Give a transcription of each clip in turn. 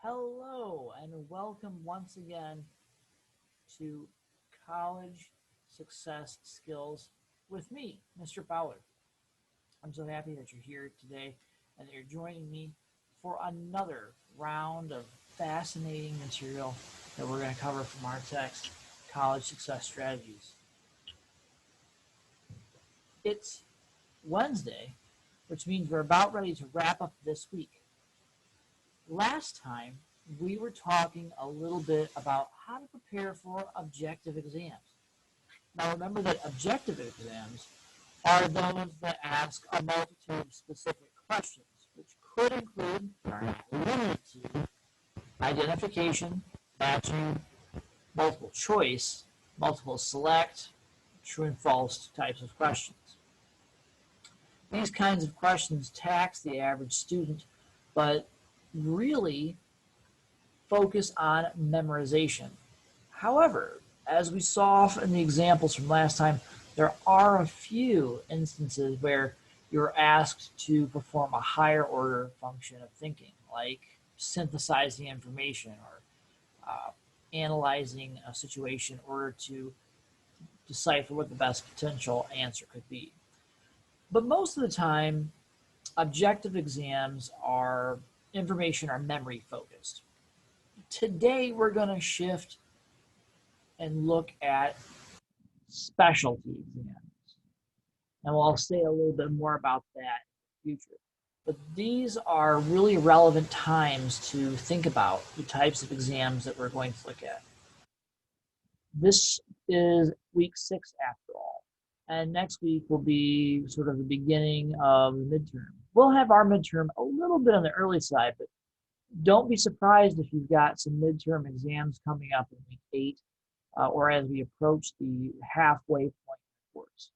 Hello and welcome once again to College Success Skills with me, Mr. Fowler. I'm so happy that you're here today and that you're joining me for another round of fascinating material that we're going to cover from our text, College Success Strategies. It's Wednesday, which means we're about ready to wrap up this week. Last time, we were talking a little bit about how to prepare for objective exams. Now remember that objective exams are those that ask a multitude of specific questions, which could include, but are not limited to, identification, matching, multiple choice, multiple select, true and false types of questions. These kinds of questions tax the average student, but really focus on memorization. However, as we saw in the examples from last time, there are a few instances where you're asked to perform a higher order function of thinking, like synthesizing information or analyzing a situation in order to decipher what the best potential answer could be. But most of the time, objective exams are information or memory focused. Today, we're going to shift and look at specialty exams. And we'll say a little bit more about that in the future. But these are really relevant times to think about the types of exams that we're going to look at. This is week 6 after all. And next week will be sort of the beginning of the midterm. We'll have our midterm a little bit on the early side, but don't be surprised if you've got some midterm exams coming up in week 8 or as we approach the halfway point of the course.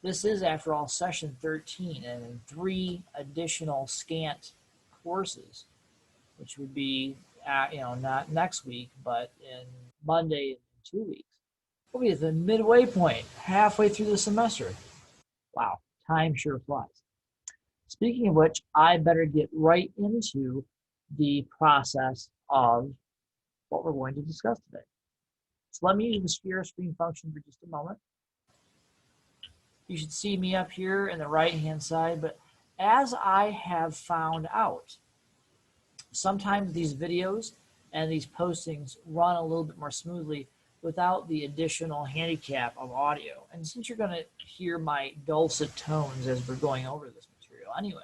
This is, after all, session 13 and in 3 additional scant courses, which would be, not next week, but in Monday in 2 weeks. We'll be at the midway point, halfway through the semester. Wow, time sure flies. Speaking of which, I better get right into the process of what we're going to discuss today. So let me use the share screen function for just a moment. You should see me up here in the right-hand side, but as I have found out, sometimes these videos and these postings run a little bit more smoothly without the additional handicap of audio. And since you're going to hear my dulcet tones as we're going over this material anyway,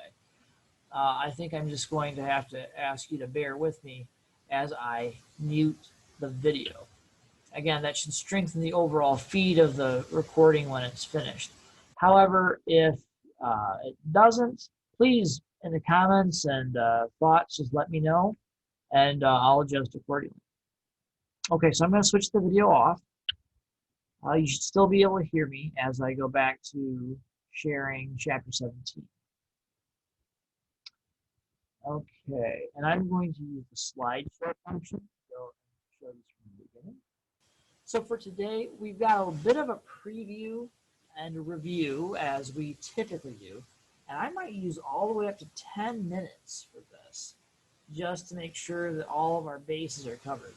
I think I'm just going to have to ask you to bear with me as I mute the video. Again, that should strengthen the overall feed of the recording when it's finished. However, if it doesn't, please, in the comments and thoughts, just let me know, and I'll adjust accordingly. Okay, so I'm going to switch the video off. You should still be able to hear me as I go back to sharing chapter 17. Okay, and I'm going to use the slideshow function to show this from the beginning. So for today, we've got a bit of a preview and a review, as we typically do. And I might use all the way up to 10 minutes for this, just to make sure that all of our bases are covered.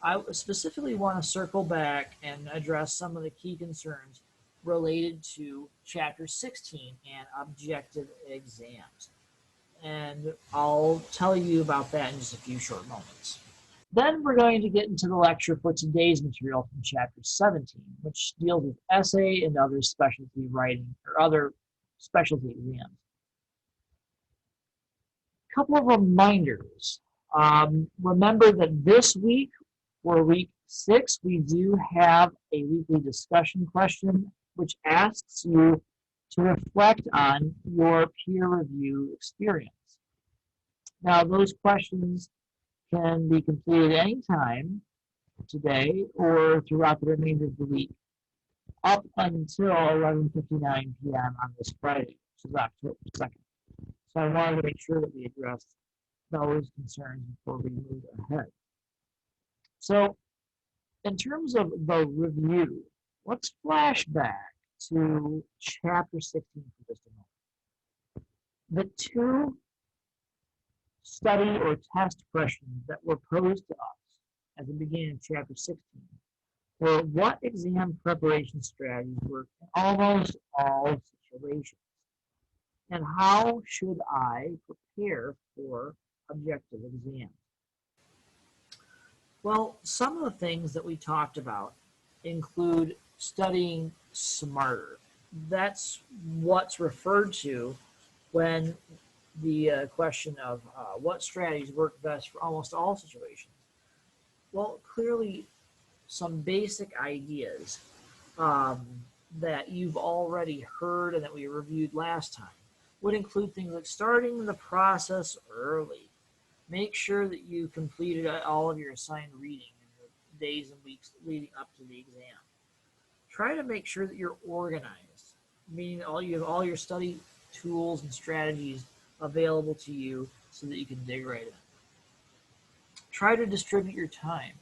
I specifically want to circle back and address some of the key concerns related to Chapter 16 and objective exams. And I'll tell you about that in just a few short moments. Then we're going to get into the lecture for today's material from Chapter 17, which deals with essay and other specialty writing or other specialty exams. A couple of reminders. Remember that this week, for week 6, we do have a weekly discussion question which asks you to reflect on your peer review experience. Now, those questions can be completed anytime today or throughout the remainder of the week up until 11:59 p.m. on this Friday, which is October 2nd. So I wanted to make sure that we addressed those concerns before we move ahead. So in terms of the review, let's flash back to Chapter 16 for just a moment. The two study or test questions that were posed to us at the beginning of chapter 16 were what exam preparation strategies work in almost all situations, and how should I prepare for objective exams? Well, some of the things that we talked about include studying smarter. That's what's referred to when the question of what strategies work best for almost all situations. Well, clearly, some basic ideas um, that you've already heard and that we reviewed last time would include things like starting the process early. Make sure that you completed all of your assigned reading in the days and weeks leading up to the exam. Try to make sure that you're organized, meaning you have all your study tools and strategies available to you so that you can dig right in. Try to distribute your time.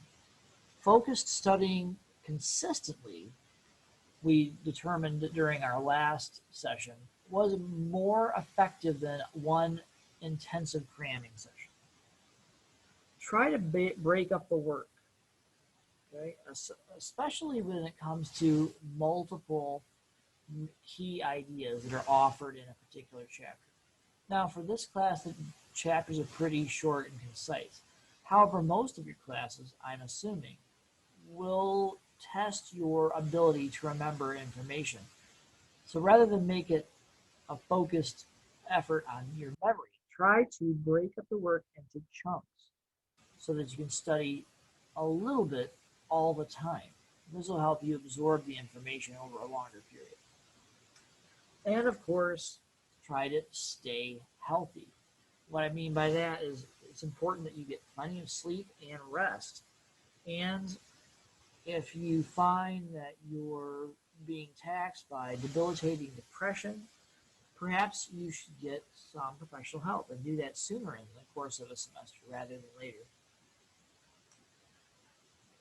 Focused studying consistently, we determined during our last session, was more effective than one intensive cramming session. Try to break up the work, okay? Especially when it comes to multiple key ideas that are offered in a particular chapter. Now, for this class, the chapters are pretty short and concise. However, most of your classes, I'm assuming, will test your ability to remember information. So rather than make it a focused effort on your memory, try to break up the work into chunks so that you can study a little bit all the time. This will help you absorb the information over a longer period. And of course, try to stay healthy. What I mean by that is it's important that you get plenty of sleep and rest. And if you find that you're being taxed by debilitating depression, perhaps you should get some professional help and do that sooner in the course of a semester rather than later.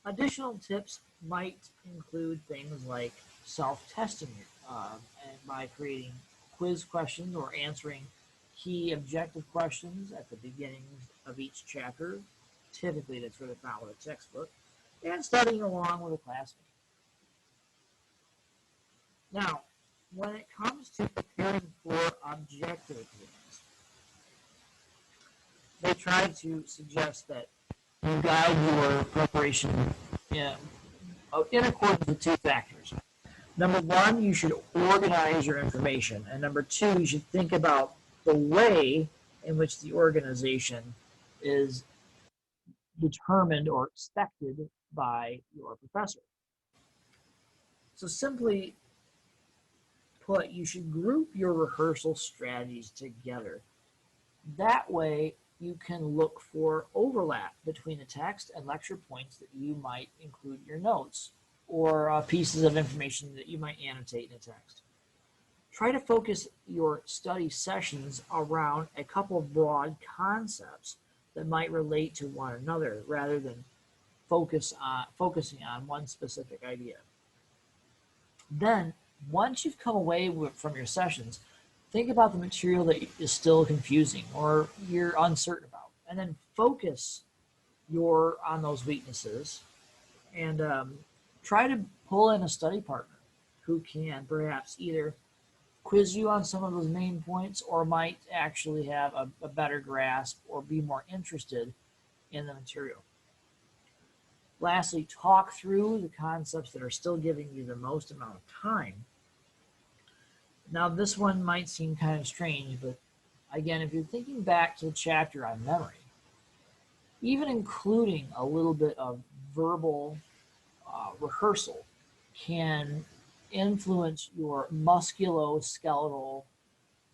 Additional tips might include things like self-testing and by creating quiz questions or answering key objective questions at the beginning of each chapter. Typically, that's where they found with a textbook, and studying along with a classmate. Now, when it comes to preparing for objective exams, they try to suggest that you guide your preparation in accordance with two factors. Number one, you should organize your information. And number two, you should think about the way in which the organization is determined or expected by your professor. So simply put, you should group your rehearsal strategies together. That way, you can look for overlap between the text and lecture points that you might include in your notes or pieces of information that you might annotate in a text. Try to focus your study sessions around a couple of broad concepts that might relate to one another rather than focusing on one specific idea. Then, once you've come away from your sessions, think about the material that is still confusing or you're uncertain about, and then focus on those weaknesses and try to pull in a study partner who can perhaps either quiz you on some of those main points or might actually have a better grasp or be more interested in the material. Lastly, talk through the concepts that are still giving you the most amount of time. Now, this one might seem kind of strange, but again, if you're thinking back to the chapter on memory, even including a little bit of verbal rehearsal can influence your musculoskeletal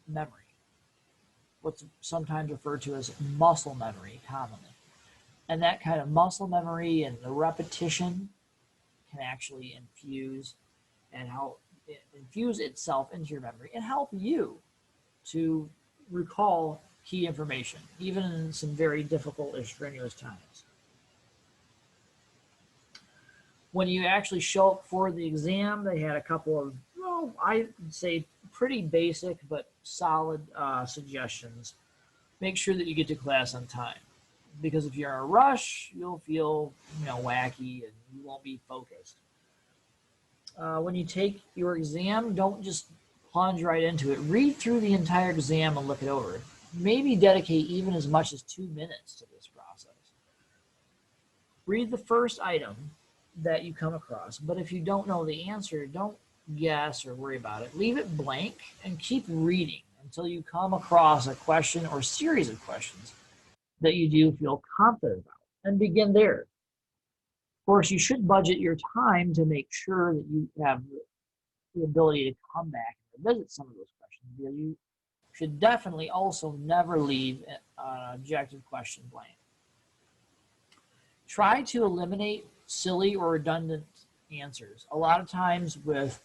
memory, what's sometimes referred to as muscle memory commonly. And that kind of muscle memory and the repetition can actually infuse itself into your memory and help you to recall key information, even in some very difficult or strenuous times. When you actually show up for the exam, they had a couple of, I would say, pretty basic but solid suggestions. make sure that you get to class on time. Because if you're in a rush, you'll feel, wacky and you won't be focused. When you take your exam, don't just plunge right into it. Read through the entire exam and look it over. Maybe dedicate even as much as 2 minutes to this process. Read the first item that you come across, but if you don't know the answer, don't guess or worry about it. Leave it blank and keep reading until you come across a question or series of questions that you do feel confident about, and begin there. Of course, you should budget your time to make sure that you have the ability to come back and revisit some of those questions. You should definitely also never leave an objective question blank. Try to eliminate silly or redundant answers. A lot of times with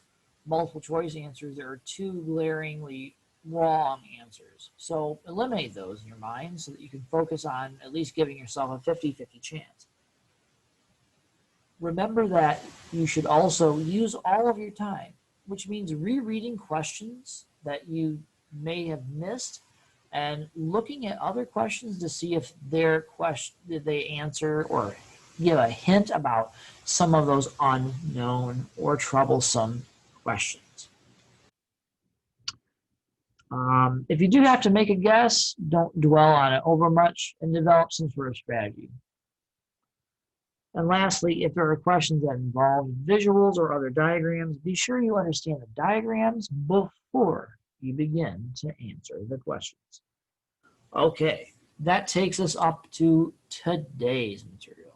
multiple choice answers, there are 2 glaringly wrong answers. So eliminate those in your mind so that you can focus on at least giving yourself a 50-50 chance. Remember that you should also use all of your time, which means rereading questions that you may have missed and looking at other questions to see if their question, did they answer or give a hint about some of those unknown or troublesome questions. If you do have to make a guess, don't dwell on it overmuch and develop some sort of strategy. And lastly, if there are questions that involve visuals or other diagrams, be sure you understand the diagrams before you begin to answer the questions. Okay, that takes us up to today's material.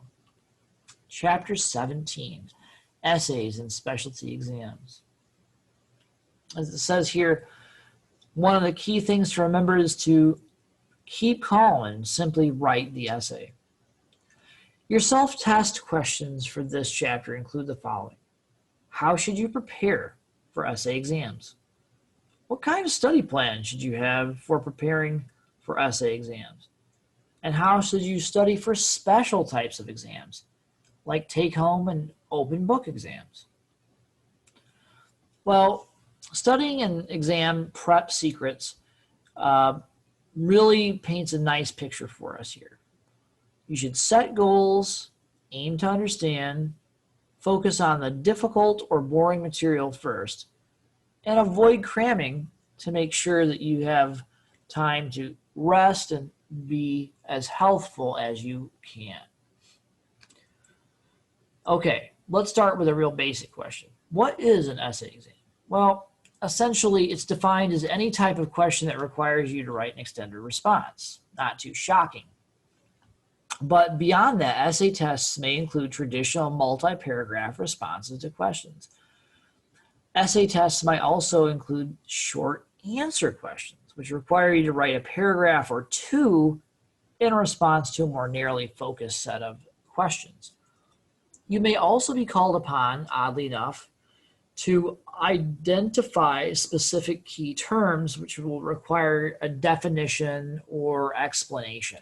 Chapter 17, Essays and Specialty Exams. As it says here, one of the key things to remember is to keep calm and simply write the essay. Your self-test questions for this chapter include the following. How should you prepare for essay exams? What kind of study plan should you have for preparing for essay exams? And how should you study for special types of exams, like take-home and open book exams? Well, studying and exam prep secrets really paints a nice picture for us here. You should set goals, aim to understand, focus on the difficult or boring material first, and avoid cramming to make sure that you have time to rest and be as healthful as you can. Okay, let's start with a real basic question. What is an essay exam? Well, essentially, it's defined as any type of question that requires you to write an extended response. Not too shocking. But beyond that, essay tests may include traditional multi-paragraph responses to questions. Essay tests might also include short answer questions, which require you to write a paragraph or 2 in response to a more narrowly focused set of questions. You may also be called upon, oddly enough, to identify specific key terms which will require a definition or explanation.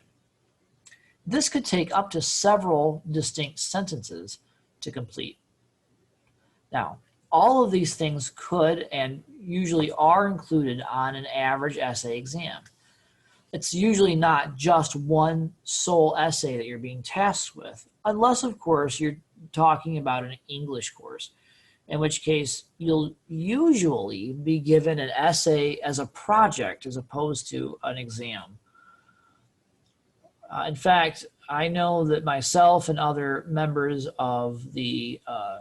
This could take up to several distinct sentences to complete. Now, all of these things could and usually are included on an average essay exam. It's usually not just one sole essay that you're being tasked with, unless, of course, you're talking about an English course, in which case you'll usually be given an essay as a project as opposed to an exam. In fact, I know that myself and other members of the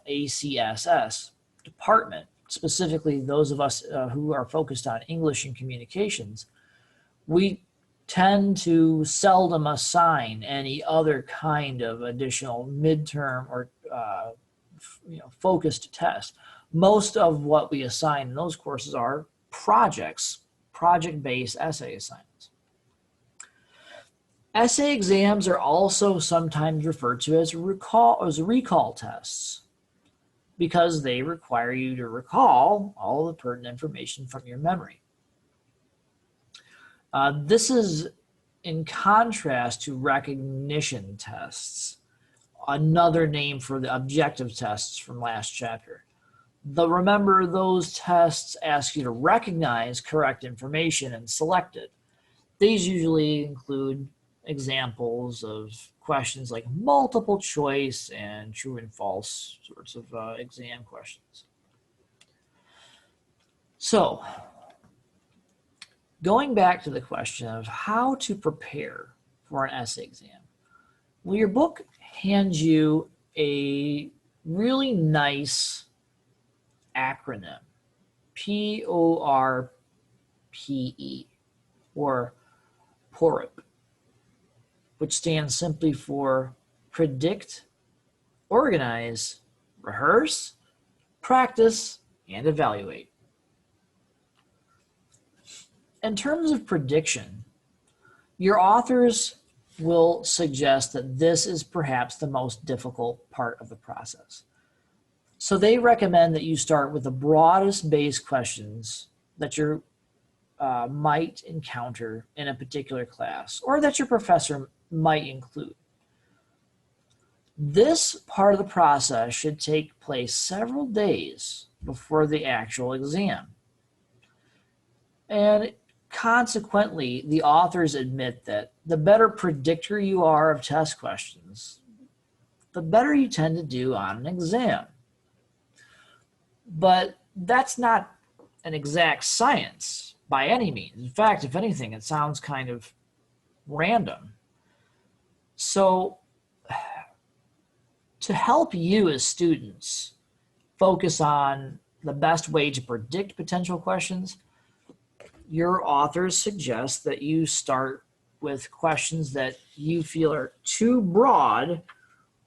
ACSS department, specifically those of us who are focused on English and communications, we tend to seldom assign any other kind of additional midterm or focused test. Most of what we assign in those courses are projects, project-based essay assignments. Essay exams are also sometimes referred to as recall tests because they require you to recall all the pertinent information from your memory. This is in contrast to recognition tests, another name for the objective tests from last chapter. Remember, those tests ask you to recognize correct information and select it. These usually include examples of questions like multiple choice and true and false sorts of exam questions. So, going back to the question of how to prepare for an essay exam, well, your book hands you a really nice acronym, PORPE, or PORP, which stands simply for predict, organize, rehearse, practice, and evaluate. In terms of prediction, your authors will suggest that this is perhaps the most difficult part of the process. So they recommend that you start with the broadest base questions that you might encounter in a particular class or that your professor might include. This part of the process should take place several days before the actual exam. And consequently, the authors admit that the better predictor you are of test questions, the better you tend to do on an exam. But that's not an exact science by any means. In fact, if anything, it sounds kind of random. So to help you as students focus on the best way to predict potential questions, your authors suggest that you start with questions that you feel are too broad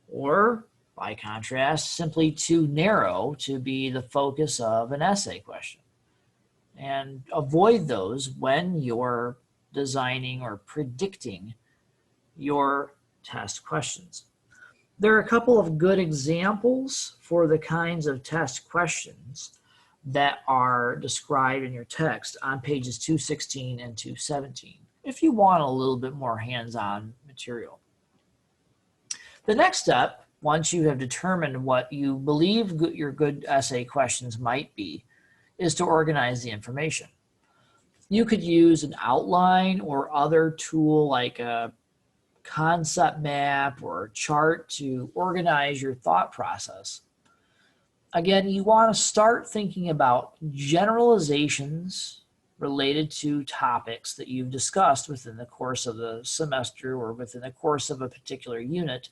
or, by contrast, simply too narrow to be the focus of an essay question. And avoid those when you're designing or predicting your test questions. There are a couple of good examples for the kinds of test questions that are described in your text on pages 216 and 217, if you want a little bit more hands-on material. The next step, once you have determined what you believe your good essay questions might be, is to organize the information. You could use an outline or other tool like a concept map or a chart to organize your thought process. Again, you want to start thinking about generalizations related to topics that you've discussed within the course of the semester or within the course of a particular unit,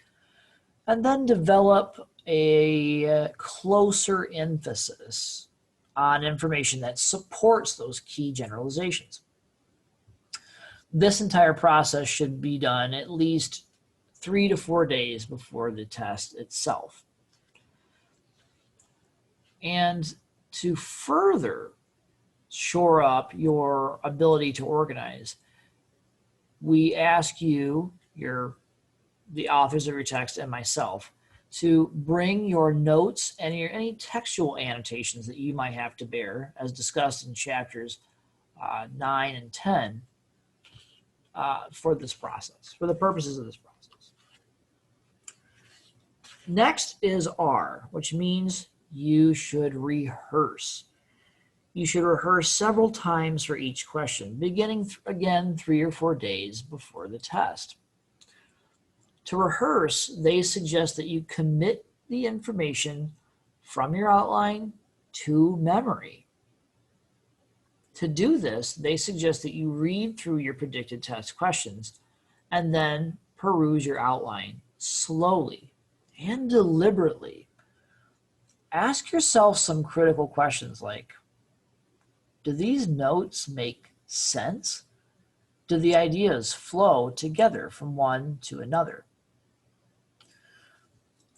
and then develop a closer emphasis on information that supports those key generalizations. This entire process should be done at least 3 to 4 days before the test itself. And to further shore up your ability to organize, we ask you, the authors of your text and myself, to bring your notes and any textual annotations that you might have to bear, as discussed in chapters 9 and 10, for this process, for the purposes of this process. Next is R, which means you should rehearse. You should rehearse several times for each question, beginning again 3 or 4 days before the test. To rehearse, they suggest that you commit the information from your outline to memory. To do this, they suggest that you read through your predicted test questions and then peruse your outline slowly and deliberately. Ask yourself some critical questions like, do these notes make sense? Do the ideas flow together from one to another?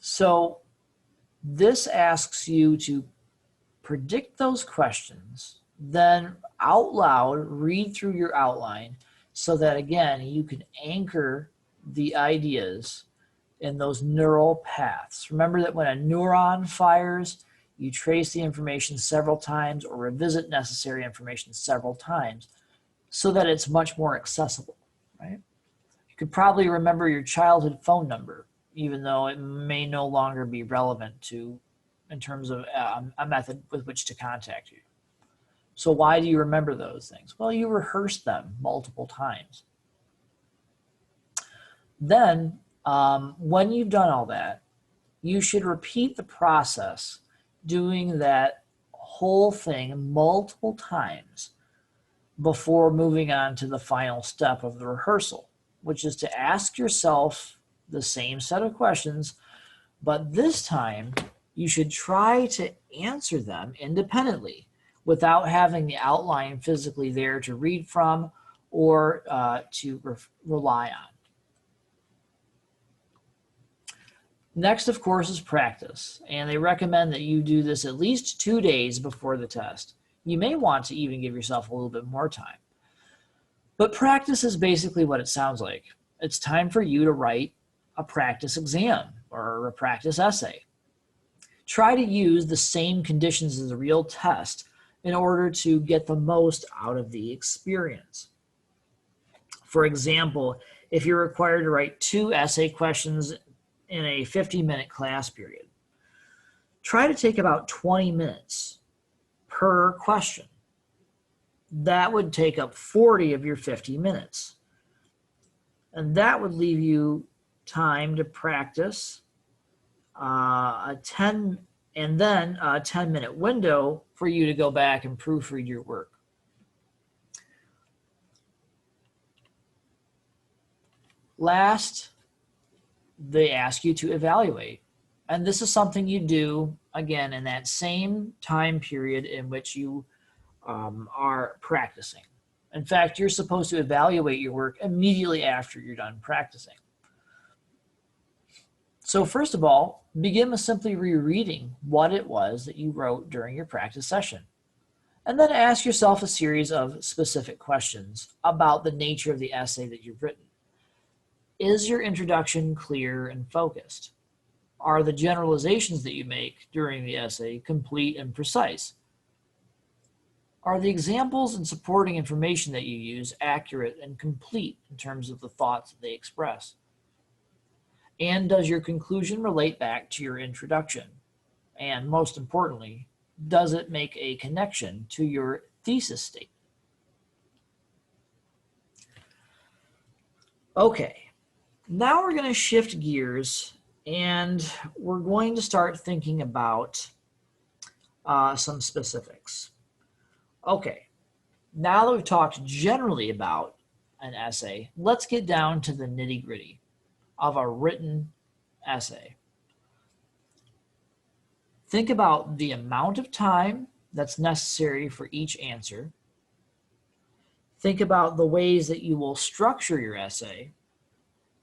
So this asks you to predict those questions, then out loud read through your outline so that, again, you can anchor the ideas in those neural paths. Remember that when a neuron fires, you trace the information several times or revisit necessary information several times so that it's much more accessible, right? You could probably remember your childhood phone number, even though it may no longer be relevant in terms of a method with which to contact you. So why do you remember those things? Well, you rehearsed them multiple times. Then, when you've done all that, you should repeat the process, doing that whole thing multiple times before moving on to the final step of the rehearsal, which is to ask yourself the same set of questions, but this time you should try to answer them independently without having the outline physically there to read from or to rely on. Next, of course, is practice, and they recommend that you do this at least 2 days before the test. You may want to even give yourself a little bit more time. But practice is basically what it sounds like. It's time for you to write a practice exam or a practice essay. Try to use the same conditions as a real test in order to get the most out of the experience. For example, if you're required to write 2 essay questions in a 50-minute class period, try to take about 20 minutes per question. That would take up 40 of your 50 minutes. And that would leave you time to practice a 10-minute window for you to go back and proofread your work. Last, they ask you to evaluate. And this is something you do, again, in that same time period in which you are practicing. In fact, you're supposed to evaluate your work immediately after you're done practicing. So first of all, begin with simply rereading what it was that you wrote during your practice session. And then ask yourself a series of specific questions about the nature of the essay that you've written. Is your introduction clear and focused? Are the generalizations that you make during the essay complete and precise? Are the examples and supporting information that you use accurate and complete in terms of the thoughts that they express? And does your conclusion relate back to your introduction? And most importantly, does it make a connection to your thesis statement? Okay, now we're going to shift gears and we're going to start thinking about some specifics. Okay, now that we've talked generally about an essay, let's get down to the nitty-gritty of a written essay. Think about the amount of time that's necessary for each answer. Think about the ways that you will structure your essay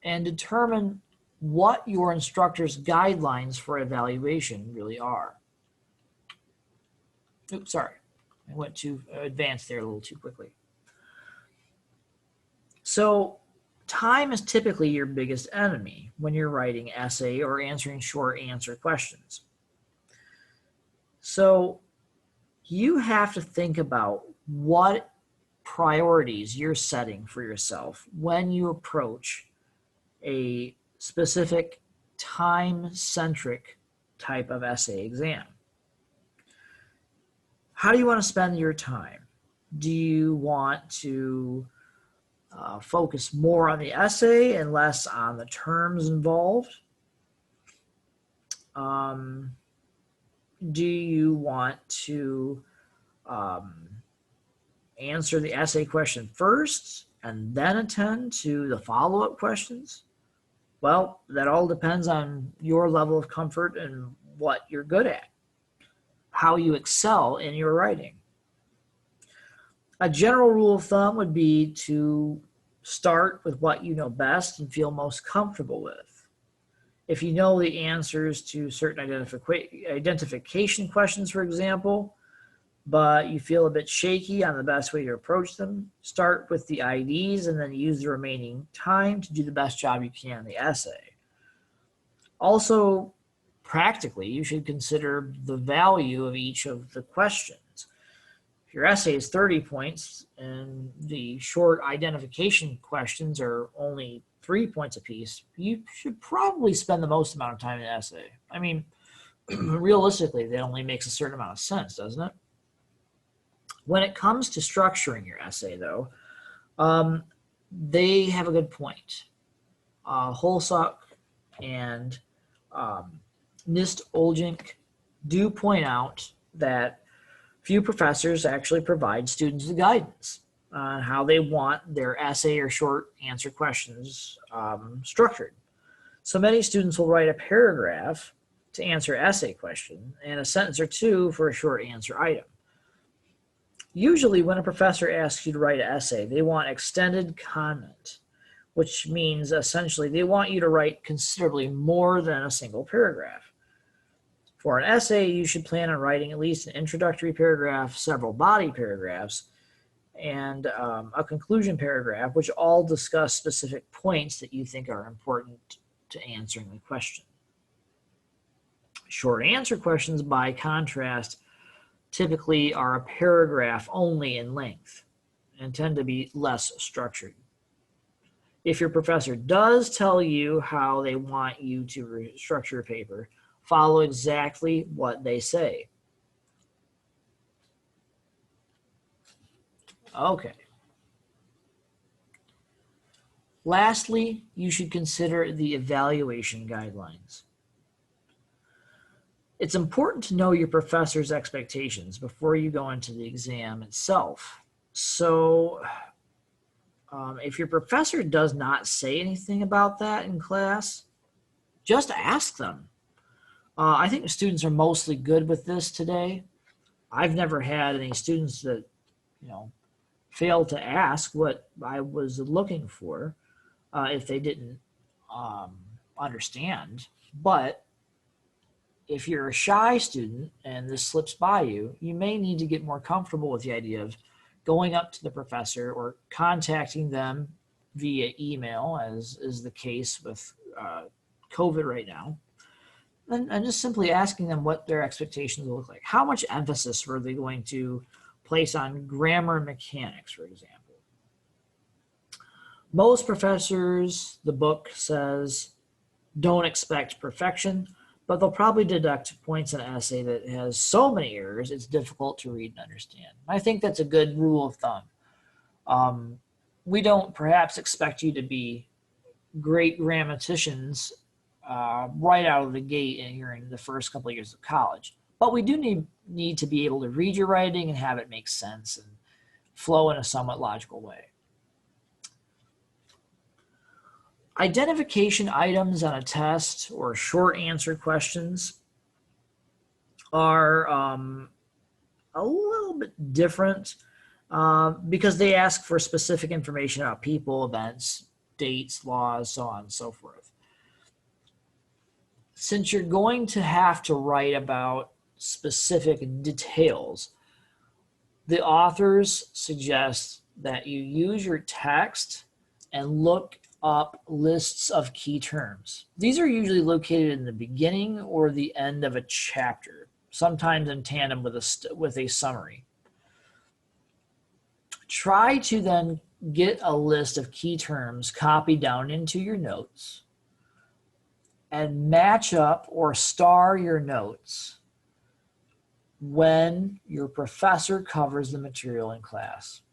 and determine what your instructor's guidelines for evaluation really are. Oops, sorry. I went too advanced there a little too quickly. So time is typically your biggest enemy when you're writing essay or answering short answer questions. So you have to think about what priorities you're setting for yourself when you approach a specific time-centric type of essay exam. How do you want to spend your time? Do you want to focus more on the essay and less on the terms involved? Do you want to answer the essay question first and then attend to the follow-up questions? Well, that all depends on your level of comfort and what you're good at, how you excel in your writing. A general rule of thumb would be to start with what you know best and feel most comfortable with. If you know the answers to certain identification questions, for example, but you feel a bit shaky on the best way to approach them, start with the IDs and then use the remaining time to do the best job you can in the essay. Also, practically, you should consider the value of each of the questions. If your essay is 30 points and the short identification questions are only 3 points apiece, you should probably spend the most amount of time in the essay. I mean, realistically, that only makes a certain amount of sense, doesn't it? When it comes to structuring your essay, though, they have a good point. Holsock and Nist-Olgink do point out that few professors actually provide students with guidance on how they want their essay or short answer questions structured. So many students will write a paragraph to answer essay question and a sentence or two for a short answer item. Usually when a professor asks you to write an essay, they want extended comment, which means essentially they want you to write considerably more than a single paragraph. For an essay, you should plan on writing at least an introductory paragraph, several body paragraphs, and a conclusion paragraph, which all discuss specific points that you think are important to answering the question. Short answer questions, by contrast, typically are a paragraph only in length and tend to be less structured. If your professor does tell you how they want you to structure your paper, follow exactly what they say. Okay. Lastly, you should consider the evaluation guidelines. It's important to know your professor's expectations before you go into the exam itself. So if your professor does not say anything about that in class, just ask them. I think the students are mostly good with this today. I've never had any students that, failed to ask what I was looking for if they didn't understand. But if you're a shy student and this slips by you, you may need to get more comfortable with the idea of going up to the professor or contacting them via email, as is the case with COVID right now, and just simply asking them what their expectations will look like. How much emphasis were they going to place on grammar and mechanics, for example? Most professors, the book says, don't expect perfection, but they'll probably deduct points in an essay that has so many errors it's difficult to read and understand. I think that's a good rule of thumb. We don't perhaps expect you to be great grammaticians right out of the gate here in the first couple of years of college, but we do need to be able to read your writing and have it make sense and flow in a somewhat logical way. Identification items on a test or short answer questions are a little bit different because they ask for specific information about people, events, dates, laws, so on and so forth. Since you're going to have to write about specific details, the authors suggest that you use your text and look up lists of key terms. These are usually located in the beginning or the end of a chapter, sometimes in tandem with a summary. Try to then get a list of key terms copied down into your notes and match up or star your notes when your professor covers the material in class.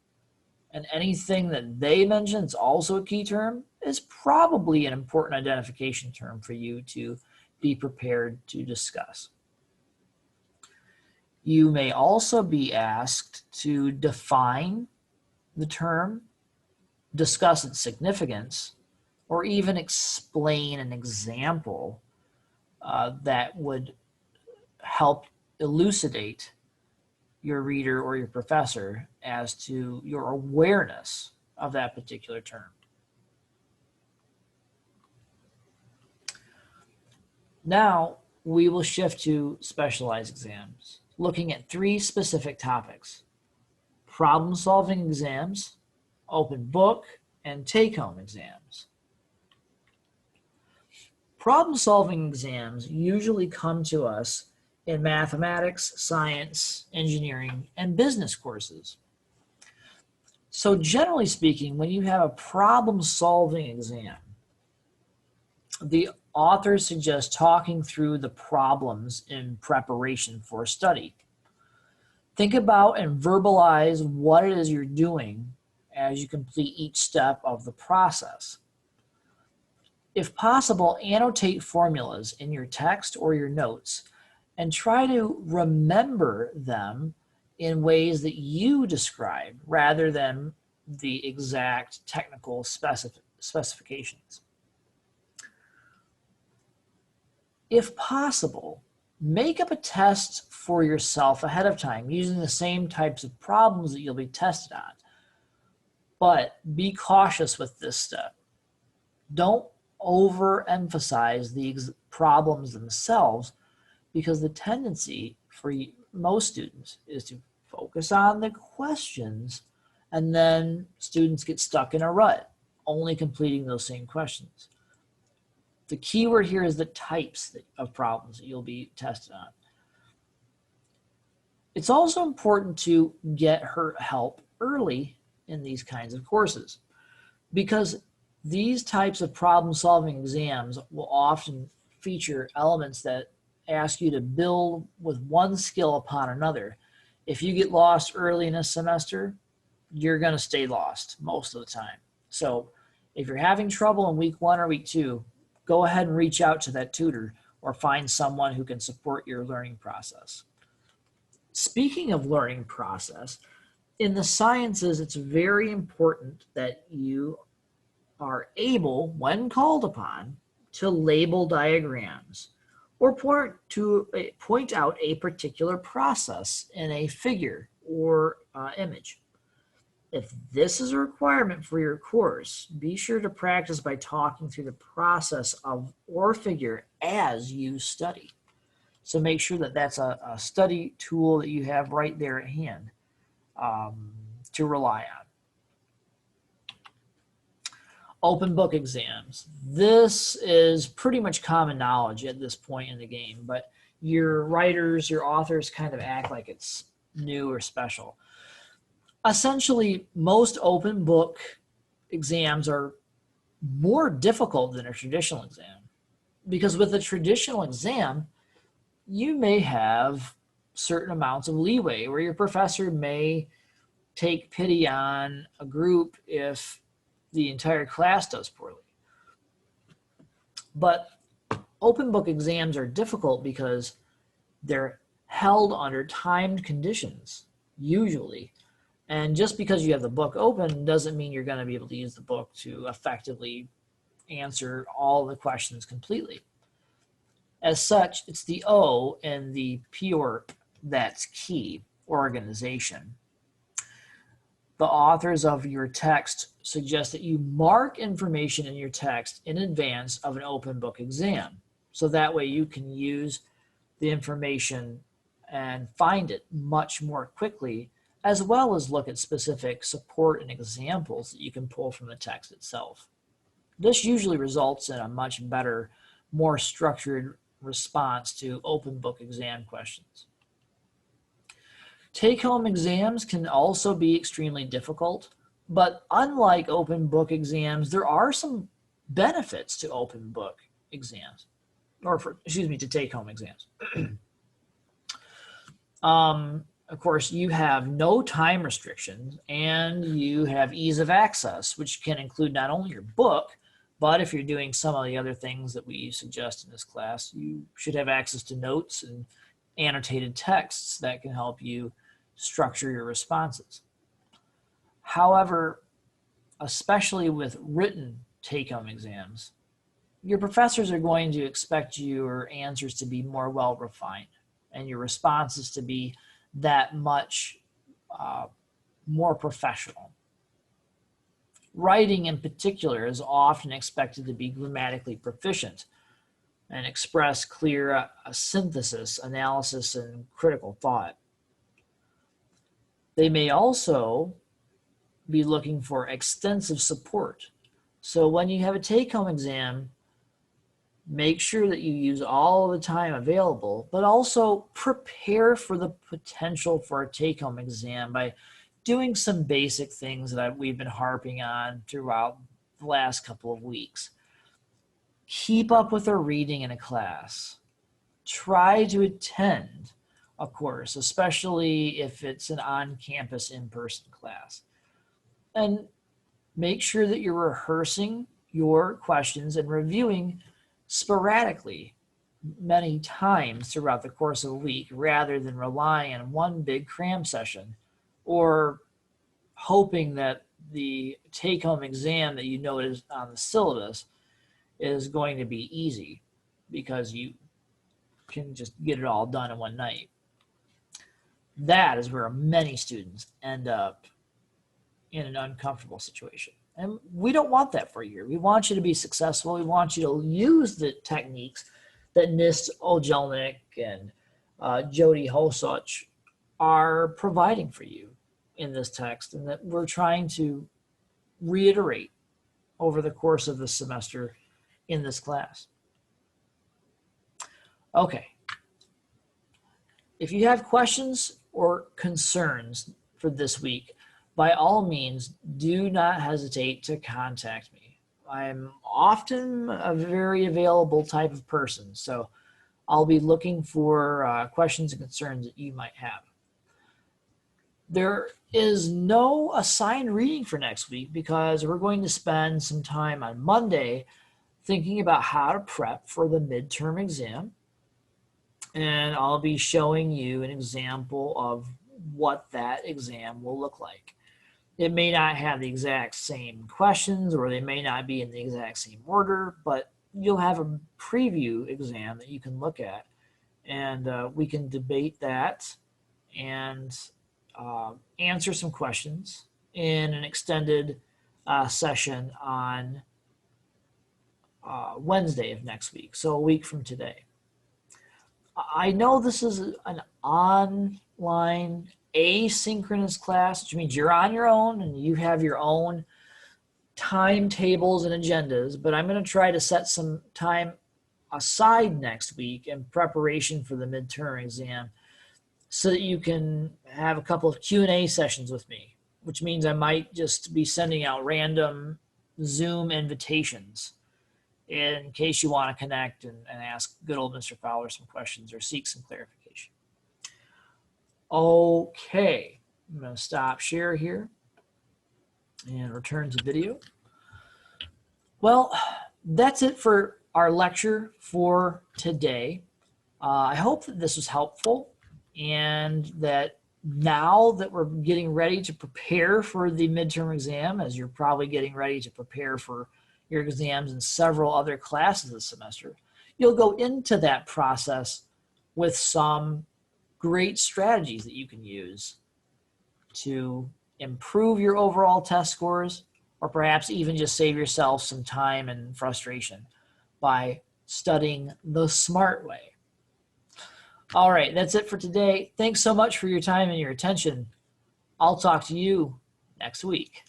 And anything that they mention is also a key term is probably an important identification term for you to be prepared to discuss. You may also be asked to define the term, discuss its significance, or even explain an example that would help elucidate your reader or your professor as to your awareness of that particular term. Now we will shift to specialized exams, looking at 3 specific topics: problem-solving exams, open book, and take-home exams. Problem-solving exams usually come to us in mathematics, science, engineering, and business courses. So generally speaking, when you have a problem-solving exam, the authors suggest talking through the problems in preparation for study. Think about and verbalize what it is you're doing as you complete each step of the process. If possible, annotate formulas in your text or your notes and try to remember them in ways that you describe rather than the exact technical specifications. If possible, make up a test for yourself ahead of time using the same types of problems that you'll be tested on. But be cautious with this step. Don't overemphasize the problems themselves, because the tendency for most students is to focus on the questions, and then students get stuck in a rut, only completing those same questions. The key word here is the types of problems that you'll be tested on. It's also important to get help early in these kinds of courses, because these types of problem-solving exams will often feature elements that ask you to build with one skill upon another. If you get lost early in a semester, you're going to stay lost most of the time. So if you're having trouble in week 1 or week 2, go ahead and reach out to that tutor or find someone who can support your learning process. Speaking of learning process, in the sciences, it's very important that you are able, when called upon, to label diagrams or point out a particular process in a figure or image. If this is a requirement for your course, be sure to practice by talking through the process of or figure as you study. So make sure that that's a study tool that you have right there at hand to rely on. Open book exams. This is pretty much common knowledge at this point in the game, but your writers, your authors kind of act like it's new or special. Essentially, most open book exams are more difficult than a traditional exam, because with a traditional exam, you may have certain amounts of leeway where your professor may take pity on a group if the entire class does poorly. But open book exams are difficult because they're held under timed conditions, usually. And just because you have the book open doesn't mean you're going to be able to use the book to effectively answer all the questions completely. As such, it's the O in the PORP that's key: organization. The authors of your text suggest that you mark information in your text in advance of an open book exam. So that way you can use the information and find it much more quickly, as well as look at specific support and examples that you can pull from the text itself. This usually results in a much better, more structured response to open book exam questions. Take-home exams can also be extremely difficult, but unlike open book exams, there are some benefits to open book exams, to take-home exams. Of course, you have no time restrictions and you have ease of access, which can include not only your book, but if you're doing some of the other things that we suggest in this class, you should have access to notes and annotated texts that can help you structure your responses. However, especially with written take-home exams, your professors are going to expect your answers to be more well-refined and your responses to be that much more professional. Writing in particular is often expected to be grammatically proficient and express clear synthesis, analysis, and critical thought. They may also be looking for extensive support. So when you have a take-home exam, make sure that you use all the time available, but also prepare for the potential for a take-home exam by doing some basic things that we've been harping on throughout the last couple of weeks. Keep up with our reading in a class. Try to attend of course, especially if it's an on-campus in-person class. And make sure that you're rehearsing your questions and reviewing sporadically many times throughout the course of a week rather than relying on one big cram session or hoping that the take-home exam that you know is on the syllabus is going to be easy because you can just get it all done in one night. That is where many students end up in an uncomfortable situation. And we don't want that for you. We want you to be successful. We want you to use the techniques that NIST Ojelnik and Jody Hosuch are providing for you in this text, and that we're trying to reiterate over the course of the semester in this class. Okay. If you have questions or concerns for this week, by all means, do not hesitate to contact me. I'm often a very available type of person, so I'll be looking for questions and concerns that you might have. There is no assigned reading for next week because we're going to spend some time on Monday thinking about how to prep for the midterm exam. And I'll be showing you an example of what that exam will look like. It may not have the exact same questions, or they may not be in the exact same order, but you'll have a preview exam that you can look at, and we can debate that and answer some questions in an extended session on Wednesday of next week, so a week from today. I know this is an online asynchronous class, which means you're on your own and you have your own timetables and agendas, but I'm going to try to set some time aside next week in preparation for the midterm exam so that you can have a couple of Q&A sessions with me, which means I might just be sending out random Zoom invitations in case you want to connect and ask good old Mr. Fowler some questions or seek some clarification. Okay, I'm going to stop share here and return to video. Well, that's it for our lecture for today. I hope that this was helpful and that now that we're getting ready to prepare for the midterm exam, as you're probably getting ready to prepare for your exams in several other classes this semester, you'll go into that process with some great strategies that you can use to improve your overall test scores, or perhaps even just save yourself some time and frustration by studying the smart way. All right, that's it for today. Thanks so much for your time and your attention. I'll talk to you next week.